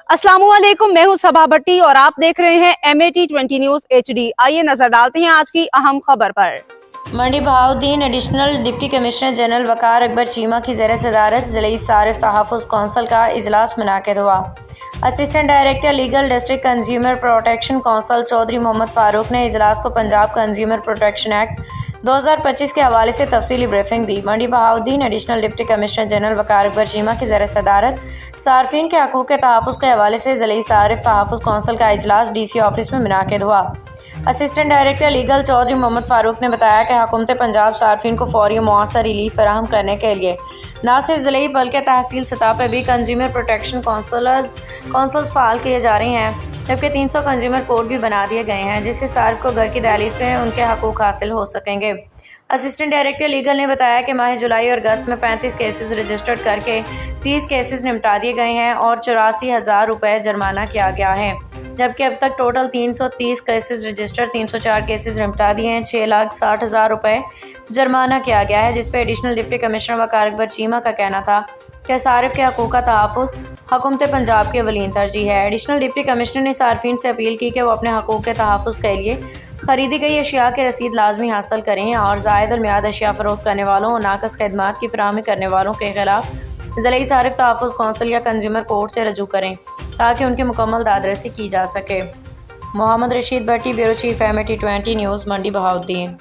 अस्सलामुअलैकुम, मैं हूं सबा भट्टी और आप देख रहे हैं MAT20 न्यूज HD। आइए नजर डालते हैं आज की अहम खबर पर। Mandi Bahauddin additional deputy commissioner general Waqar Akbar Cheema की ज़ेर सदारत ज़िले सारिफ तहफ़्फ़ुज़ कौंसिल का इजलास मुनाक़िद हुआ। Assistant director legal district consumer protection council Chaudhry Mohammad Farooq ने इजलास को पंजाब कंज्यूमर प्रोटेक्शन एक्ट 2025 के हवाले से तफसीली ब्रीफिंग दी। Mandi Bahauddin additional deputy commissioner general Waqar Akbar Cheema की ज़ेर सदारत सार्फिन के हकूक़ के तहफ़्फ़ुज़ के हवाले से ज़िले सारिफ तहफ़्फ़ुज़ कौंसिल का इजलास DC ऑफिस में मुनाक़िद हुआ। Assistant director legal Chaudhry Mohammad Farooq ने बताया कि हुकूमत पंजाब सार्फिन को फौरी मौसर रिलीफ फराहम करने के लिए न सिर्फ ज़िले बल्कि तहसील सतह पर भी कंज्यूमर प्रोटेक्शन कौंसल्स फ़ाल किए जा रहे हैं, जबकि 300 कंज्यूमर कोर्ट भी बना दिए गए हैं जिससे सार्फ को घर की दहलीज पे उनके हकूक़ हासिल हो सकेंगे। असिस्टेंट डायरेक्टर लीगल ने बताया कि माह जुलाई और अगस्त में 35 केसेस रजिस्टर्ड करके 30 केसेस निपटा दिए गए हैं और 84,000 रुपये जुर्माना किया गया है, जबकि अब तक टोटल 330 केसेस रजिस्टर्ड 304 केसेस निपटा दिए हैं। 6,60,000 रुपये जुर्माना किया गया है, जिस पर एडिशनल डिप्टी कमिश्नर वकार अकबर चीमा का कहना था कि सारिफ के हकूक़ का तहफ़्फ़ुज़ हुकूमत पंजाब के अवलीन तरजीह है। एडिशनल डिप्टी कमिश्नर ने सार्फिन से अपील की कि वो अपने हकूक़ के तहफ़्फ़ुज़ के लिए ख़रीदी गई अशिया की रसीद लाजमी हासिल करें और ज़ायद और मियाद अशिया फ़रोख्त करने वालों और नाकस खदमात की फ़राहमी करने वालों के ख़िलाफ़ ज़िले सारिफ तहफ़्फ़ुज़ कौंसिल या कंज्यूमर कोर्ट से रजू करें ताकि उनकी मुकम्मल दादरसी की जा सके। मोहम्मद रशीद भट्टी, ब्यूरो चीफ MAT20 न्यूज़, मंडी बहाउद्दीन।